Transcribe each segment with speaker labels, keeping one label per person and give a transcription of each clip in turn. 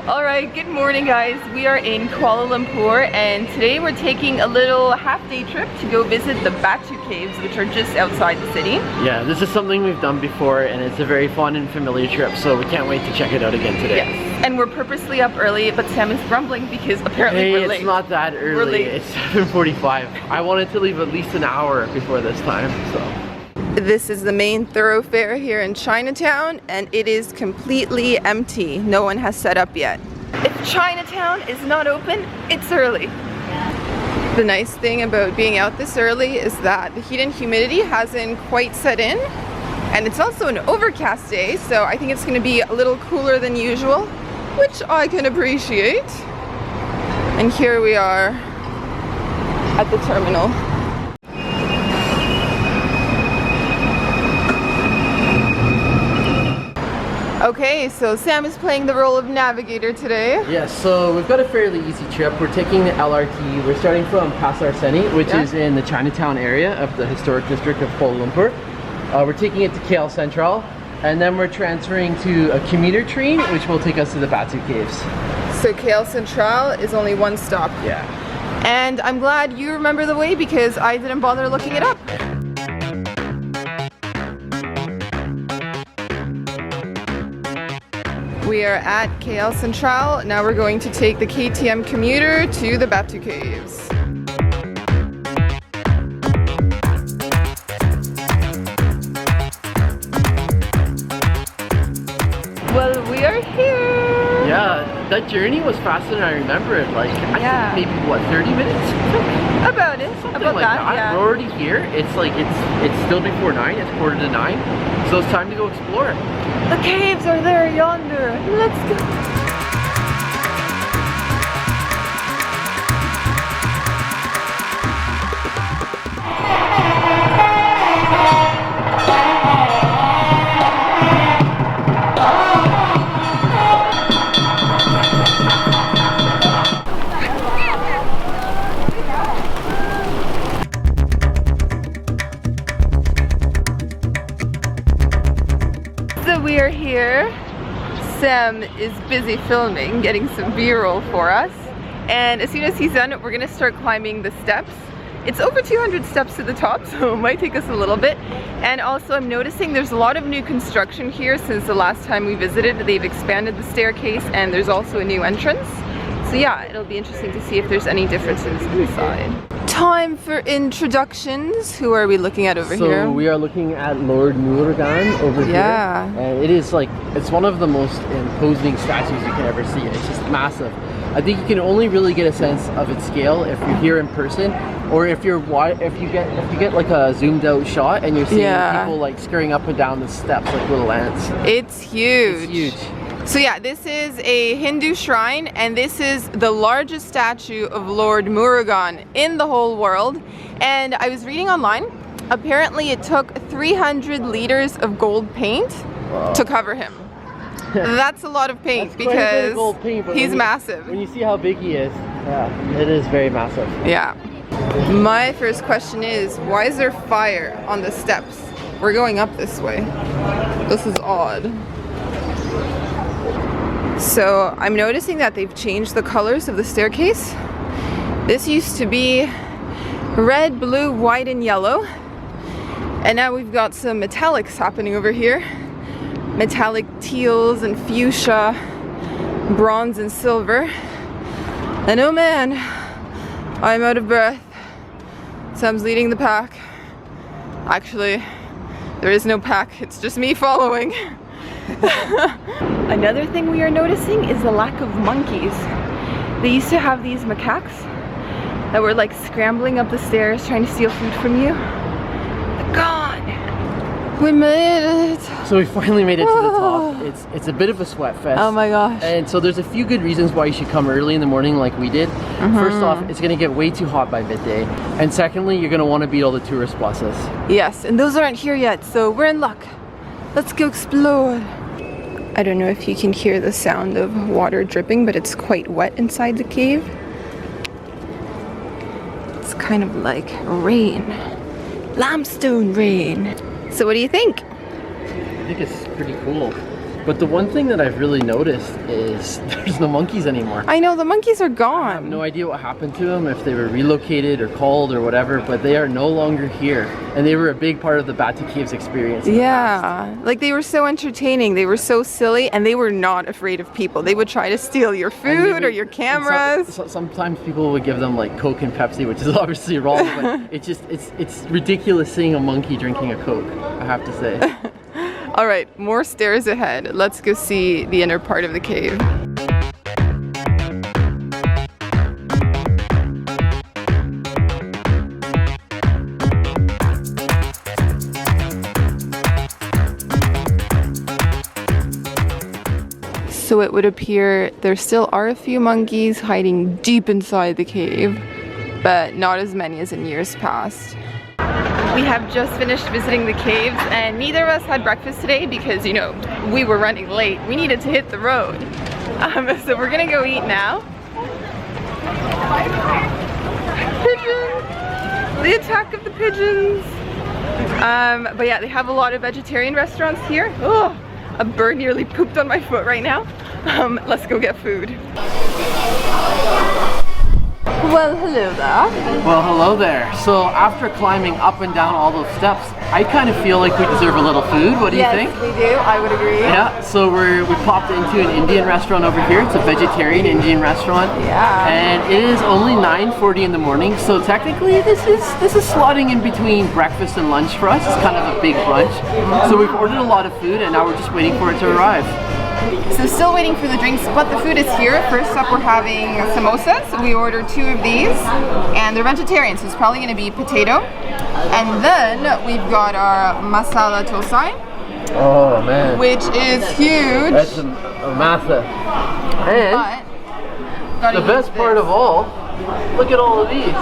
Speaker 1: Alright, good morning guys. We are in Kuala Lumpur and today we're taking a little half-day trip to go visit the Batu Caves, which are just outside the city.
Speaker 2: Yeah, this is something we've done before and it's a very fun and familiar trip, so we can't wait to check it out again today.
Speaker 1: Yes, and we're purposely up early, but Sam is grumbling because apparently we're late.
Speaker 2: It's not that early.
Speaker 1: We're late.
Speaker 2: It's 7:45. I wanted to leave at least an hour before this time, so.
Speaker 1: This is the main thoroughfare here in Chinatown and it is completely empty. No one has set up yet. If Chinatown is not open, it's early. The nice thing about being out this early is that the heat and humidity hasn't quite set in, and it's also an overcast day, so I think it's going to be a little cooler than usual, which I can appreciate. And here we are at the terminal. Okay, so Sam is playing the role of navigator today.
Speaker 2: Yeah, so we've got a fairly easy trip. We're taking the LRT. We're starting from Pasar Seni, which is in the Chinatown area of the historic district of Kuala Lumpur. We're taking it to KL Sentral, and then we're transferring to a commuter train, which will take us to the Batu Caves.
Speaker 1: So KL Sentral is only one stop.
Speaker 2: Yeah.
Speaker 1: And I'm glad you remember the way because I didn't bother looking it up. We are at KL Sentral. Now we're going to take the KTM commuter to the Batu Caves. Well, we are here.
Speaker 2: Yeah, that journey was faster than I remember it. Like, I think maybe what, 30 minutes?
Speaker 1: About it.
Speaker 2: Something
Speaker 1: about
Speaker 2: like
Speaker 1: that. Yeah.
Speaker 2: We're already here. It's like it's still before 9. It's 8:45. So it's time to go explore.
Speaker 1: The caves are there yonder. Let's go. So we are here. Sam is busy filming, getting some B-roll for us. And as soon as he's done, we're gonna start climbing the steps. It's over 200 steps to the top, so it might take us a little bit. And also I'm noticing there's a lot of new construction here since the last time we visited. They've expanded the staircase and there's also a new entrance. So yeah, it'll be interesting to see if there's any differences inside. Time for introductions. Who are we looking at over here?
Speaker 2: So we are looking at Lord Murugan over here. And it is like, it's one of the most imposing statues you can ever see. It's just massive. I think you can only really get a sense of its scale if you're here in person, or if you get like a zoomed out shot and you're seeing people like scurrying up and down the steps like little ants.
Speaker 1: It's huge.
Speaker 2: It's huge.
Speaker 1: So yeah, this is a Hindu shrine and this is the largest statue of Lord Murugan in the whole world. And I was reading online, apparently it took 300 liters of gold paint to cover him. That's a lot of paint because
Speaker 2: gold paint,
Speaker 1: he's massive.
Speaker 2: When you see how big he is, yeah, it is very massive.
Speaker 1: Yeah. My first question is, why is there fire on the steps? We're going up this way. This is odd. So I'm noticing that they've changed the colors of the staircase. This used to be red, blue, white, and yellow. And now we've got some metallics happening over here. Metallic teals and fuchsia, bronze and silver. And oh man, I'm out of breath. Sam's leading the pack. Actually, there is no pack, it's just me following. Another thing we are noticing is the lack of monkeys. They used to have these macaques that were like scrambling up the stairs trying to steal food from you. They're gone. We made it.
Speaker 2: So we finally made it to the top. It's a bit of a sweat fest.
Speaker 1: Oh my gosh.
Speaker 2: And so there's a few good reasons why you should come early in the morning like we did. First off, it's gonna get way too hot by midday. And secondly, you're gonna wanna beat all the tourist buses.
Speaker 1: Yes, and those aren't here yet, so we're in luck. Let's go explore. I don't know if you can hear the sound of water dripping, but it's quite wet inside the cave. It's kind of like rain. Limestone rain. So what do you think?
Speaker 2: I think it's pretty cool. But the one thing that I've really noticed is there's no monkeys anymore.
Speaker 1: I know, the monkeys are gone.
Speaker 2: I have no idea what happened to them, if they were relocated or called or whatever, but they are no longer here. And they were a big part of the Batu Caves experience.
Speaker 1: Yeah, like they were so entertaining, they were so silly, and they were not afraid of people. They would try to steal your food or your cameras.
Speaker 2: Sometimes people would give them like Coke and Pepsi, which is obviously wrong, but it's ridiculous seeing a monkey drinking a Coke, I have to say.
Speaker 1: All right, more stairs ahead. Let's go see the inner part of the cave. So it would appear there still are a few monkeys hiding deep inside the cave, but not as many as in years past. We have just finished visiting the caves and neither of us had breakfast today because, you know, we were running late. We needed to hit the road. So we're gonna go eat now. Pigeons! The attack of the pigeons! But yeah, they have a lot of vegetarian restaurants here. Oh, a bird nearly pooped on my foot right now. Let's go get food. Well, hello there.
Speaker 2: Well, hello there. So after climbing up and down all those steps, I kind of feel like we deserve a little food. What do you think?
Speaker 1: Yes, we do. I would agree.
Speaker 2: Yeah, so we popped into an Indian restaurant over here. It's a vegetarian Indian restaurant.
Speaker 1: Yeah.
Speaker 2: And it is only 9:40 in the morning, so technically this is slotting in between breakfast and lunch for us. It's kind of a big brunch. So we've ordered a lot of food and now we're just waiting for it to arrive.
Speaker 1: So still waiting for the drinks, but the food is here. First up we're having samosas. We ordered 2 of these and they're vegetarian, so it's probably going to be potato. And then we've got our masala tosai.
Speaker 2: Oh man.
Speaker 1: Which is huge.
Speaker 2: That's a masa. And the best part of all, look at all of these.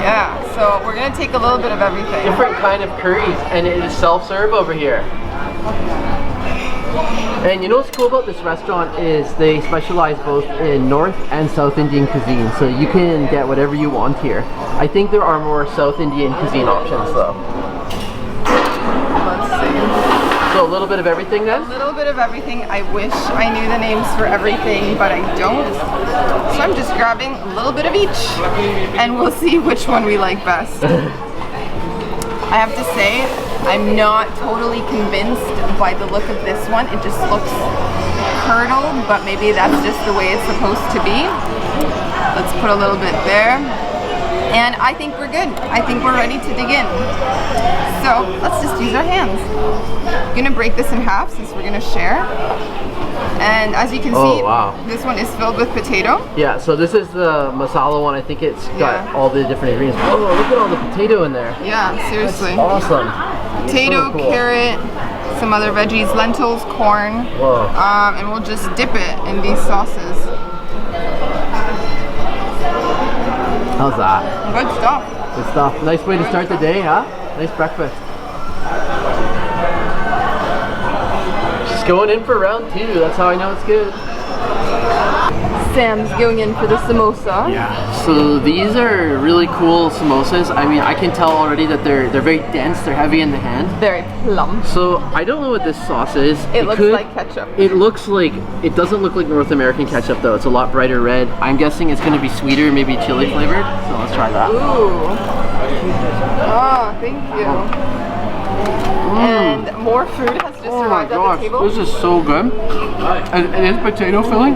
Speaker 1: Yeah, so we're going to take a little bit of everything.
Speaker 2: Different kind of curries, and it is self-serve over here. And you know what's cool about this restaurant is they specialize both in North and South Indian cuisine, so you can get whatever you want here. I think there are more South Indian cuisine options though.
Speaker 1: Let's see.
Speaker 2: So a little bit of everything then?
Speaker 1: A little bit of everything. I wish I knew the names for everything, but I don't. So I'm just grabbing a little bit of each, and we'll see which one we like best. I have to say, I'm not totally convinced by the look of this one. It just looks curdled, but maybe that's just the way it's supposed to be. Let's put a little bit there. And I think we're good. I think we're ready to dig in. So let's just use our hands. I'm gonna break this in half since we're gonna share. And as you can see,
Speaker 2: wow.
Speaker 1: This one is filled with potato.
Speaker 2: Yeah, so this is the masala one. I think it's got all the different ingredients. Oh, look at all the potato in there.
Speaker 1: Yeah, seriously.
Speaker 2: That's awesome.
Speaker 1: Potato,
Speaker 2: so cool.
Speaker 1: Carrot, some other veggies, lentils, corn.
Speaker 2: Whoa.
Speaker 1: And we'll just dip it in these sauces.
Speaker 2: How's that?
Speaker 1: Good stuff.
Speaker 2: Good stuff. Nice way to start the day, huh? Nice breakfast. Just going in for round 2. That's how I know it's good.
Speaker 1: Sam's going in for the samosa.
Speaker 2: Yeah, so these are really cool samosas. I mean, I can tell already that they're very dense, they're heavy in the hand.
Speaker 1: Very plump.
Speaker 2: So I don't know what this sauce is.
Speaker 1: It looks like ketchup.
Speaker 2: It doesn't look like North American ketchup though. It's a lot brighter red. I'm guessing it's going to be sweeter, maybe chili flavored. So let's try that.
Speaker 1: Ooh. Oh, thank you. And more food has just arrived at the table.
Speaker 2: This is so good. And it is potato filling.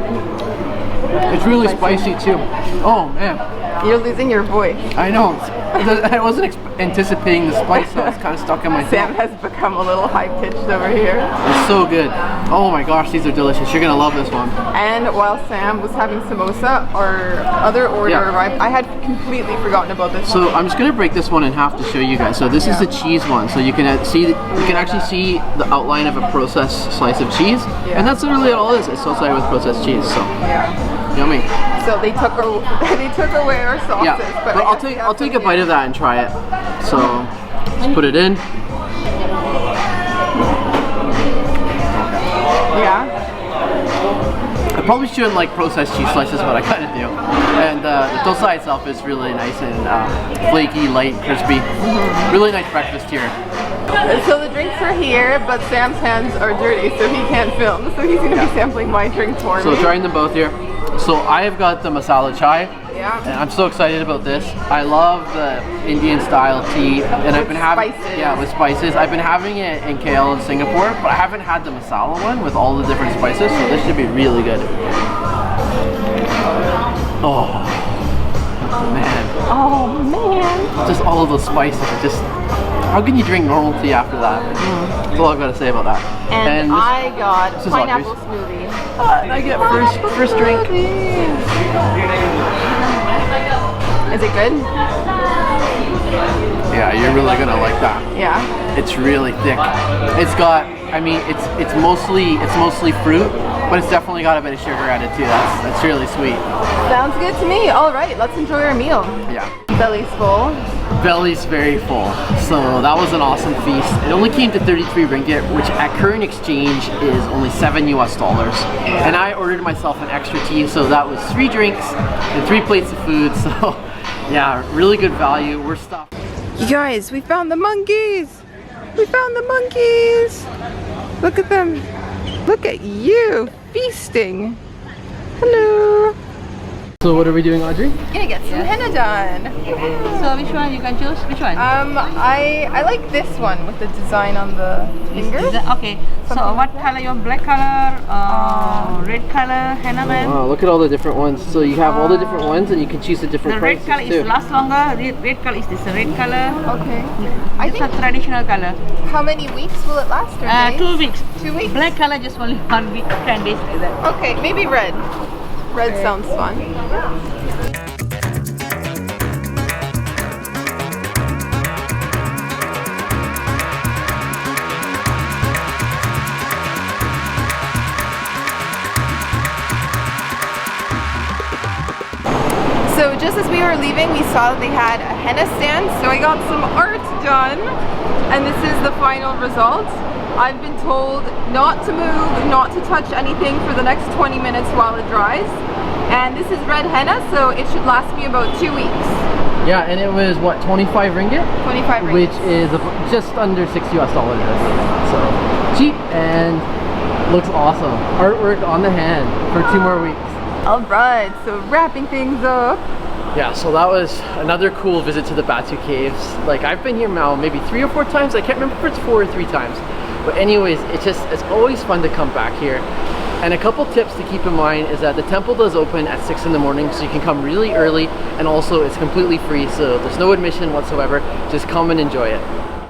Speaker 2: It's really spicy too. Oh man.
Speaker 1: You're losing your voice.
Speaker 2: I know. I wasn't anticipating the spice, so it's kind of stuck in my throat.
Speaker 1: Sam has become a little high-pitched over here.
Speaker 2: It's so good. Oh my gosh, these are delicious. You're gonna love this one.
Speaker 1: And while Sam was having samosa, our other order arrived. I had completely forgotten about this one.
Speaker 2: So I'm just gonna break this one in half to show you guys. So this is the cheese one. So you can actually see the outline of a processed slice of cheese, and that's really all it is. It's sauce with processed cheese. So yummy.
Speaker 1: So they took away our sauces.
Speaker 2: Yeah, but I'll take a bite of that and try it. So let's put it in.
Speaker 1: Yeah.
Speaker 2: probably shouldn't like processed cheese slices, but I kind of do. And the dosa itself is really nice and flaky, light, crispy. Really nice breakfast here.
Speaker 1: So the drinks are here, but Sam's hands are dirty, so he can't film. So he's going to be sampling my drink for me.
Speaker 2: So trying them both here. So I have got the masala chai.
Speaker 1: Yeah.
Speaker 2: And I'm so excited about this. I love the Indian style tea, and I've been having with spices. I've been having it in KL and Singapore, but I haven't had the masala one with all the different spices, so this should be really good. Oh man.
Speaker 1: Oh man.
Speaker 2: Just all of those spices. Just how can you drink normal tea after that? That's all I've got to say about that.
Speaker 1: And I got pineapple
Speaker 2: Audrey's
Speaker 1: smoothie.
Speaker 2: And I get first drink.
Speaker 1: Is it good?
Speaker 2: Yeah, you're really gonna like that.
Speaker 1: Yeah.
Speaker 2: It's really thick. It's got, I mean, it's mostly fruit, but it's definitely got a bit of sugar added too. That's really sweet.
Speaker 1: Sounds good to me. All right, let's enjoy our meal.
Speaker 2: Yeah.
Speaker 1: Belly's full.
Speaker 2: Belly's very full. So that was an awesome feast. It only came to 33 ringgit, which at current exchange is only $7 US. And I ordered myself an extra tea, so that was 3 drinks and 3 plates of food. So yeah, really good value. We're stuffed.
Speaker 1: You guys, we found the monkeys. We found the monkeys. Look at them. Look at you feasting. Hello.
Speaker 2: So what are we doing, Audrey?
Speaker 1: Gonna get some henna done.
Speaker 3: So which one you can choose? Which one?
Speaker 1: I like this one with the design on the finger.
Speaker 3: Okay. So what color? Your black color, red color, henna man?
Speaker 2: Wow, look at all the different ones. So you have all the different ones, and you can choose the different
Speaker 3: The red
Speaker 2: prices
Speaker 3: color
Speaker 2: too.
Speaker 3: is last longer. Red color is this red color.
Speaker 1: Okay.
Speaker 3: It's a traditional color.
Speaker 1: How many weeks will it last? Or days?
Speaker 3: 2 weeks.
Speaker 1: 2 weeks?
Speaker 3: Black color just only 1 week, 10 days like that.
Speaker 1: Okay, maybe red. Red sounds fun. So just as we were leaving, we saw that they had a henna stand, so I got some art done, and this is the final result. I've been told not to move, not to touch anything for the next 20 minutes while it dries. And this is red henna, so it should last me about 2 weeks.
Speaker 2: Yeah, and it was what, 25 ringgit?
Speaker 1: 25 ringgit.
Speaker 2: Which is just under $6 US. So cheap and looks awesome. Artwork on the hand for 2 more weeks.
Speaker 1: Alright, so wrapping things up.
Speaker 2: Yeah, so that was another cool visit to the Batu Caves. Like, I've been here now maybe 3 or 4 times. I can't remember if it's 4 or 3 times. But anyways, it's always fun to come back here. And a couple tips to keep in mind is that the temple does open at 6 in the morning, so you can come really early, and also it's completely free, so there's no admission whatsoever. Just come and enjoy it.